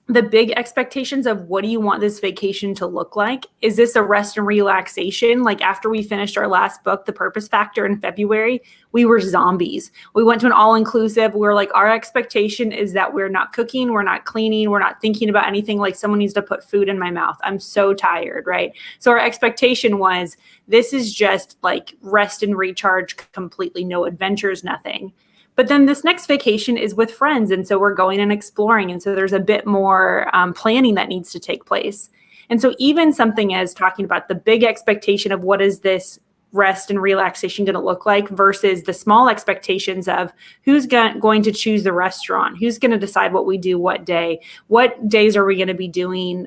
C: the big expectations of what do you want this vacation to look like? Is this a rest and relaxation? Like after we finished our last book, The Purpose Factor, in February, we were zombies. We went to an all-inclusive. We were like, our expectation is that we're not cooking, we're not cleaning, we're not thinking about anything. Like someone needs to put food in my mouth. I'm so tired, right? So our expectation was, this is just like rest and recharge completely, no adventures, nothing. But then this next vacation is with friends. And so we're going and exploring. And so there's a bit more planning that needs to take place. And so even something as talking about the big expectation of what is this rest and relaxation going to look like versus the small expectations of who's going to choose the restaurant, who's going to decide what we do, what days are we going to be doing,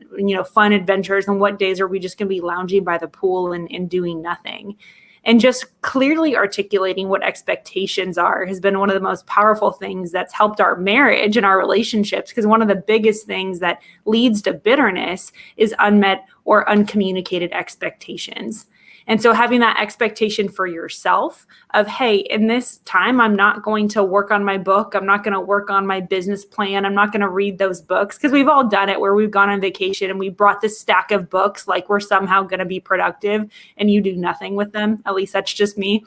C: fun adventures, and what days are we just going to be lounging by the pool and doing nothing. And just clearly articulating what expectations are has been one of the most powerful things that's helped our marriage and our relationships, because one of the biggest things that leads to bitterness is unmet or uncommunicated expectations. And so having that expectation for yourself of, hey, in this time, I'm not going to work on my book. I'm not going to work on my business plan. I'm not going to read those books, because we've all done it where we've gone on vacation and we brought this stack of books like we're somehow going to be productive and you do nothing with them. At least that's just me.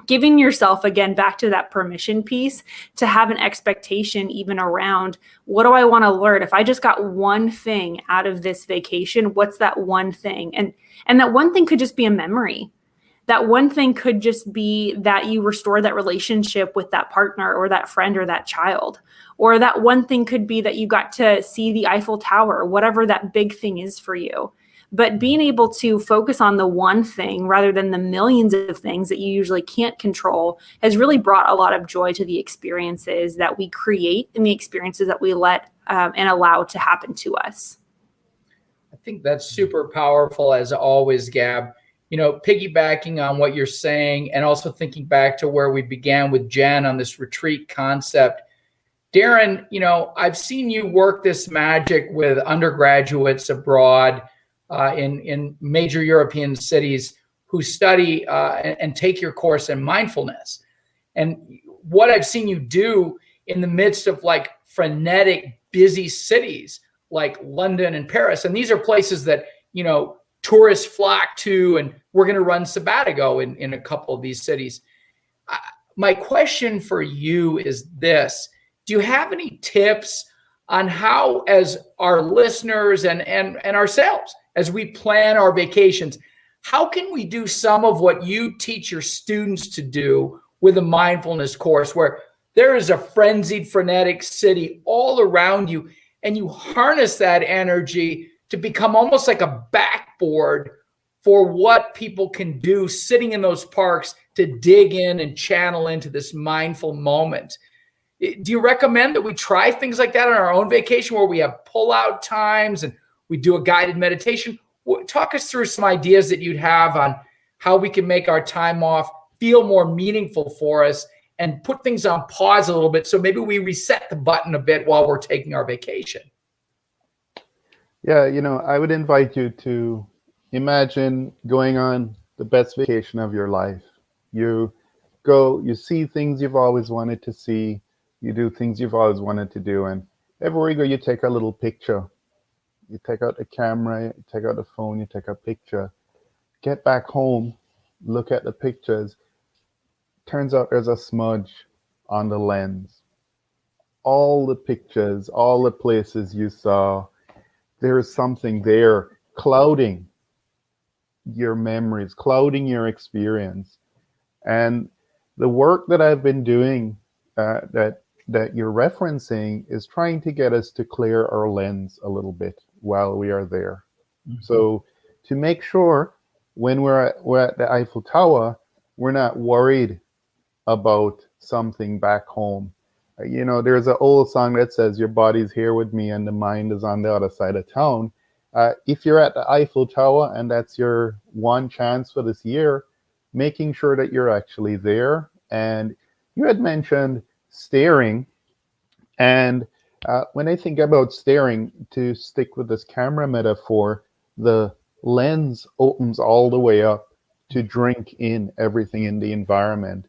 C: Giving yourself, again, back to that permission piece, to have an expectation even around, what do I want to learn? If I just got one thing out of this vacation, what's that one thing? And that one thing could just be a memory. That one thing could just be that you restore that relationship with that partner or that friend or that child. Or that one thing could be that you got to see the Eiffel Tower, whatever that big thing is for you. But being able to focus on the one thing rather than the millions of things that you usually can't control has really brought a lot of joy to the experiences that we create and the experiences that we let and allow to happen to us.
A: I think that's super powerful, as always, Gab. Piggybacking on what you're saying and also thinking back to where we began with Jen on this retreat concept. Darren, I've seen you work this magic with undergraduates abroad in major European cities who study and take your course in mindfulness. And what I've seen you do in the midst of like frenetic, busy cities like London and Paris, and these are places that, tourists flock to, and we're going to run Sabatigo in a couple of these cities. My question for you is this: do you have any tips on how, as our listeners and ourselves as we plan our vacations, how can we do some of what you teach your students to do with a mindfulness course, where there is a frenzied, frenetic city all around you, and you harness that energy to become almost like a backboard for what people can do sitting in those parks to dig in and channel into this mindful moment? Do you recommend that we try things like that on our own vacation, where we have pull-out times and we do a guided meditation? Talk us through some ideas that you'd have on how we can make our time off feel more meaningful for us and put things on pause a little bit, so maybe we reset the button a bit while we're taking our vacation.
E: Yeah, I would invite you to imagine going on the best vacation of your life. You go, you see things you've always wanted to see, you do things you've always wanted to do, and everywhere you go, you take a little picture. You take out the camera, you take out the phone, you take a picture. Get back home, look at the pictures. Turns out there's a smudge on the lens. All the pictures, all the places you saw, there is something there clouding your memories, clouding your experience. And the work that I've been doing that you're referencing is trying to get us to clear our lens a little bit while we are there. Mm-hmm. So to make sure when we're at the Eiffel Tower, we're not worried about something back home. There's an old song that says, your body's here with me and the mind is on the other side of town. If you're at the Eiffel Tower and that's your one chance for this year, making sure that you're actually there. And you had mentioned staring. And when I think about staring, to stick with this camera metaphor, the lens opens all the way up to drink in everything in the environment.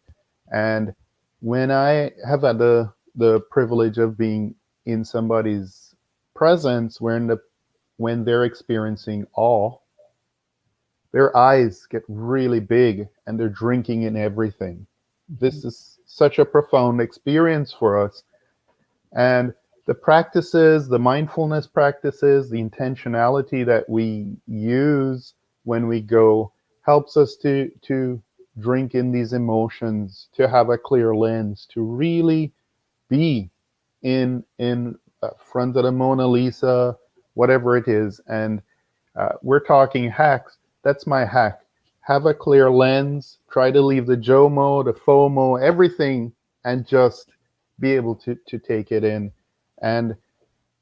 E: And when I have had the privilege of being in somebody's presence when they're experiencing awe, their eyes get really big and they're drinking in everything. This is such a profound experience for us. And the practices, the mindfulness practices, the intentionality that we use when we go helps us to drink in these emotions, to have a clear lens, to really be in front of the Mona Lisa, whatever it is. And we're talking hacks. That's my hack. Have a clear lens, try to leave the JOMO, the FOMO, everything, and just be able to take it in. And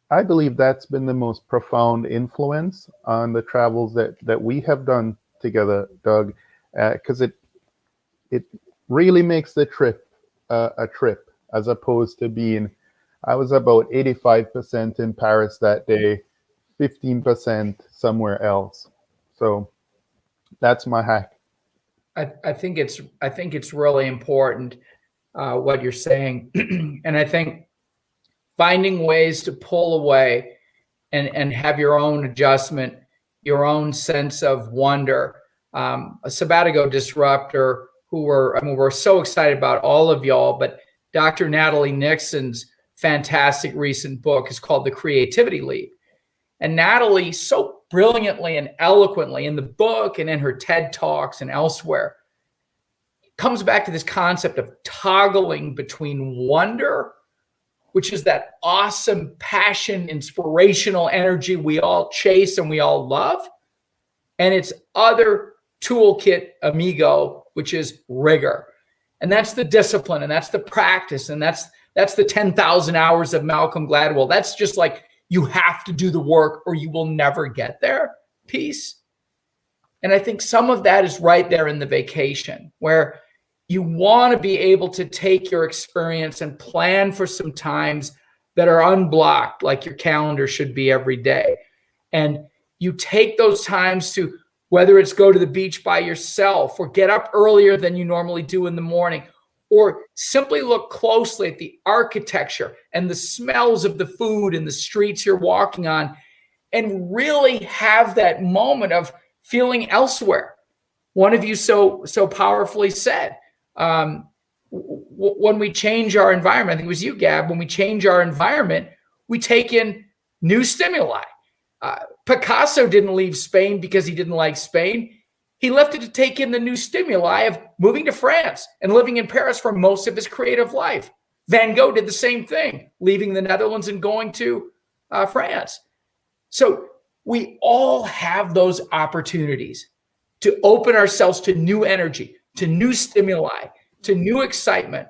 E: I believe that's been the most profound influence on the travels that we have done together, Doug, because it really makes the trip a trip, as opposed to being, I was about 85% in Paris that day, 15% somewhere else. So that's my hack.
A: I think it's really important what you're saying, and I think finding ways to pull away and have your own adjustment, your own sense of wonder. A Sabatigo disruptor who we're so excited about all of y'all, but Dr. Natalie Nixon's fantastic recent book is called The Creativity Leap. And Natalie so brilliantly and eloquently in the book and in her TED Talks and elsewhere comes back to this concept of toggling between wonder, which is that awesome passion, inspirational energy we all chase and we all love, and its other toolkit amigo, which is rigor. And that's the discipline, and that's the practice, and that's the 10,000 hours of Malcolm Gladwell. That's just like, you have to do the work or you will never get there piece. And I think some of that is right there in the vacation, where you want to be able to take your experience and plan for some times that are unblocked, like your calendar should be every day. And you take those times to, whether it's go to the beach by yourself or get up earlier than you normally do in the morning, or simply look closely at the architecture and the smells of the food and the streets you're walking on, and really have that moment of feeling elsewhere. One of you so powerfully said, when we change our environment, I think it was you, Gab, when we change our environment, we take in new stimuli. Picasso didn't leave Spain because he didn't like Spain. He left it to take in the new stimuli of moving to France and living in Paris for most of his creative life. Van Gogh did the same thing, leaving the Netherlands and going to France. So we all have those opportunities to open ourselves to new energy, to new stimuli, to new excitement.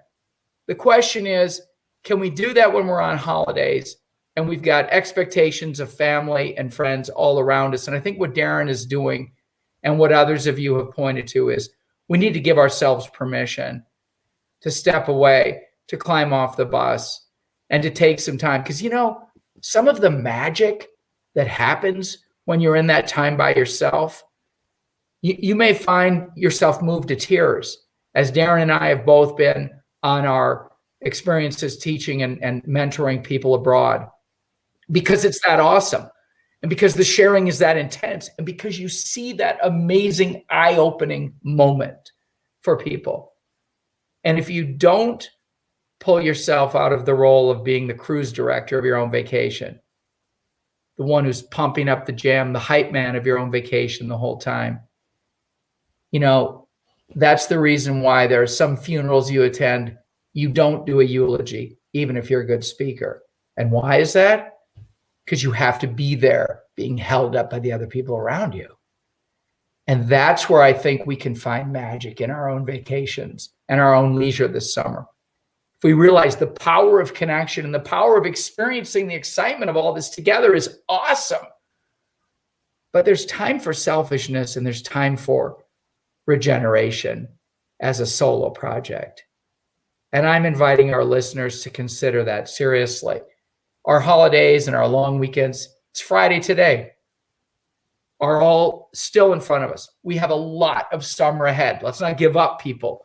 A: The question is, can we do that when we're on holidays and we've got expectations of family and friends all around us? And I think what Darren is doing and what others of you have pointed to is we need to give ourselves permission to step away, to climb off the bus, and to take some time. Because, some of the magic that happens when you're in that time by yourself, you may find yourself moved to tears, as Darren and I have both been on our experiences teaching and mentoring people abroad, because it's that awesome. And because the sharing is that intense, and because you see that amazing eye-opening moment for people. And if you don't pull yourself out of the role of being the cruise director of your own vacation, the one who's pumping up the jam, the hype man of your own vacation the whole time, that's the reason why there are some funerals you attend, you don't do a eulogy, even if you're a good speaker. And why is that? Because you have to be there being held up by the other people around you. And that's where I think we can find magic in our own vacations and our own leisure this summer. If we realize the power of connection and the power of experiencing the excitement of all this together is awesome. But there's time for selfishness and there's time for regeneration as a solo project. And I'm inviting our listeners to consider that seriously. Our holidays and our long weekends, it's Friday today, are all still in front of us. We have a lot of summer ahead. Let's not give up, people.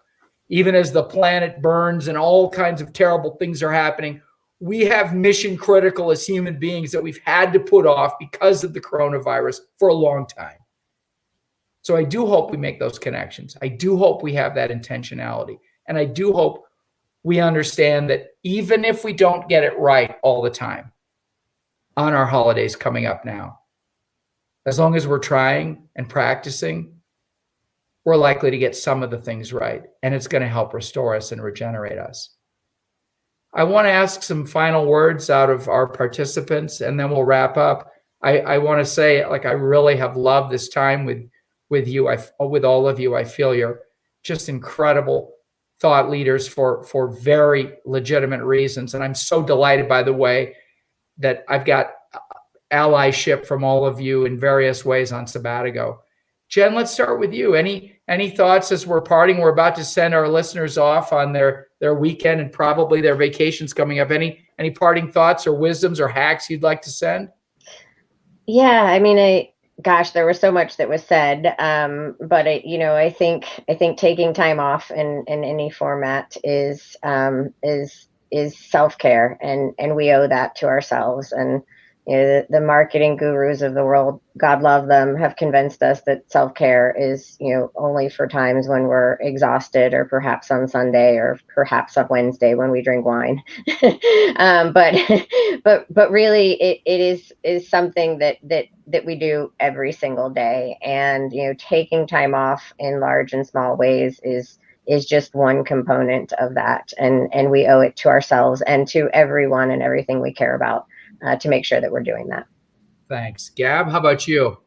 A: Even as the planet burns and all kinds of terrible things are happening, we have mission critical as human beings that we've had to put off because of the coronavirus for a long time. So I do hope we make those connections. I do hope we have that intentionality. And I do hope we understand that even if we don't get it right all the time on our holidays coming up now, as long as we're trying and practicing, we're likely to get some of the things right, and it's going to help restore us and regenerate us. I want to ask some final words out of our participants, and then we'll wrap up. I want to say, I really have loved this time with you, with all of you. I feel you're just incredible thought leaders for very legitimate reasons. And I'm so delighted, by the way, that I've got allyship from all of you in various ways on Sabatigo. Jen, let's start with you. Any thoughts as we're parting? We're about to send our listeners off on their weekend and probably their vacations coming up. Any parting thoughts or wisdoms or hacks you'd like to send?
B: Yeah, I mean, gosh, there was so much that was said, but I think taking time off in any format is self-care, and we owe that to ourselves. And the marketing gurus of the world, God love them, have convinced us that self-care is only for times when we're exhausted, or perhaps on Sunday, or perhaps on Wednesday when we drink wine. But really, it is something that we do every single day. And taking time off in large and small ways is just one component of that, and we owe it to ourselves and to everyone and everything we care about to make sure that we're doing that.
A: Thanks. Gab, how about you?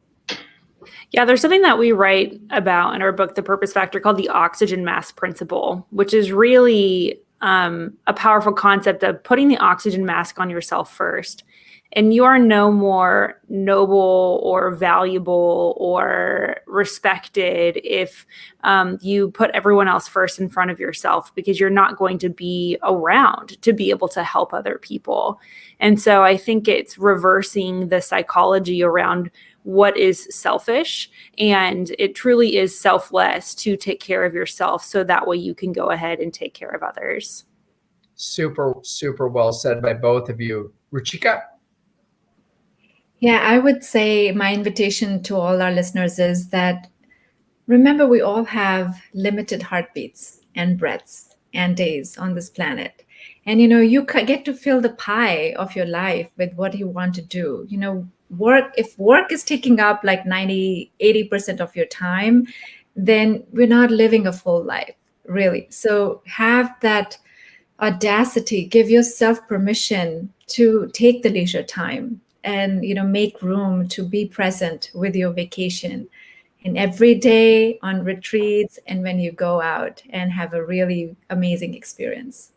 C: Yeah, there's something that we write about in our book, The Purpose Factor, called the oxygen mask principle, which is really a powerful concept of putting the oxygen mask on yourself first. And you are no more noble or valuable or respected if you put everyone else first in front of yourself, because you're not going to be around to be able to help other people. And so I think it's reversing the psychology around what is selfish, and it truly is selfless to take care of yourself, so that way you can go ahead and take care of others.
A: Super, super well said by both of you. Ruchika?
D: Yeah, I would say my invitation to all our listeners is that remember, we all have limited heartbeats and breaths and days on this planet. And, you get to fill the pie of your life with what you want to do. if work is taking up like 80% of your time, then we're not living a full life, really. So have that audacity, give yourself permission to take the leisure time and, make room to be present with your vacation, and every day on retreats and when you go out and have a really amazing experience.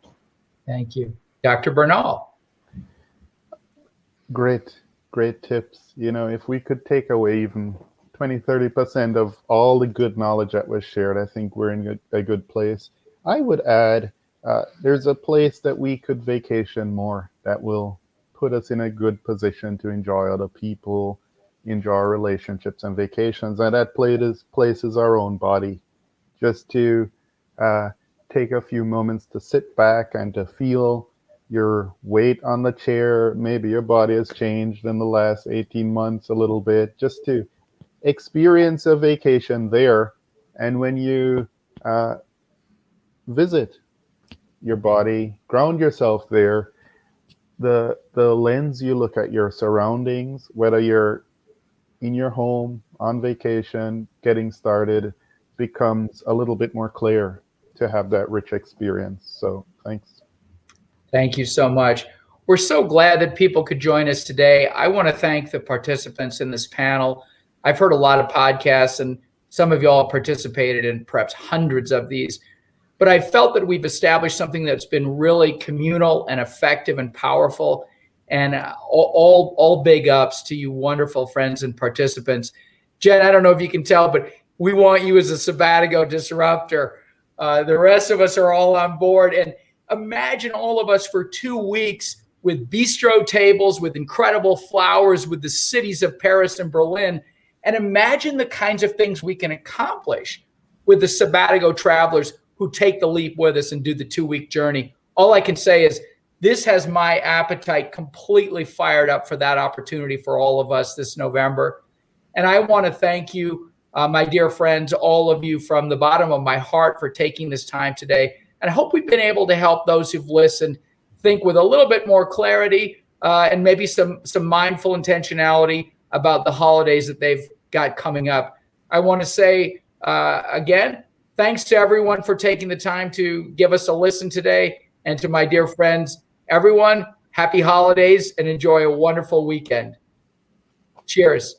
A: Thank you. Dr. Bernal.
E: Great tips. If we could take away even 20-30% of all the good knowledge that was shared, I think we're in a good place. I would add, there's a place that we could vacation more that will put us in a good position to enjoy other people, enjoy our relationships and vacations. And that place is our own body. Just to take a few moments to sit back and to feel your weight on the chair. Maybe your body has changed in the last 18 months a little bit, just to experience a vacation there. And when you visit your body, ground yourself there, the lens you look at your surroundings, whether you're in your home, on vacation, getting started, becomes a little bit more clear to have that rich experience. So thanks.
A: Thank you so much. We're so glad that people could join us today. I want to thank the participants in this panel. I've heard a lot of podcasts, and some of y'all participated in perhaps hundreds of these. But I felt that we've established something that's been really communal and effective and powerful. And all big ups to you wonderful friends and participants. Jen, I don't know if you can tell, but we want you as a Sabatigo disruptor. The rest of us are all on board. And imagine all of us for 2 weeks with bistro tables, with incredible flowers, with the cities of Paris and Berlin. And imagine the kinds of things we can accomplish with the Sabatigo travelers who take the leap with us and do the 2-week journey. All I can say is this has my appetite completely fired up for that opportunity for all of us this November. And I want to thank you, my dear friends, all of you from the bottom of my heart for taking this time today. And I hope we've been able to help those who've listened think with a little bit more clarity and maybe some mindful intentionality about the holidays that they've got coming up. I want to say, again, thanks to everyone for taking the time to give us a listen today. And to my dear friends, everyone, happy holidays and enjoy a wonderful weekend. Cheers.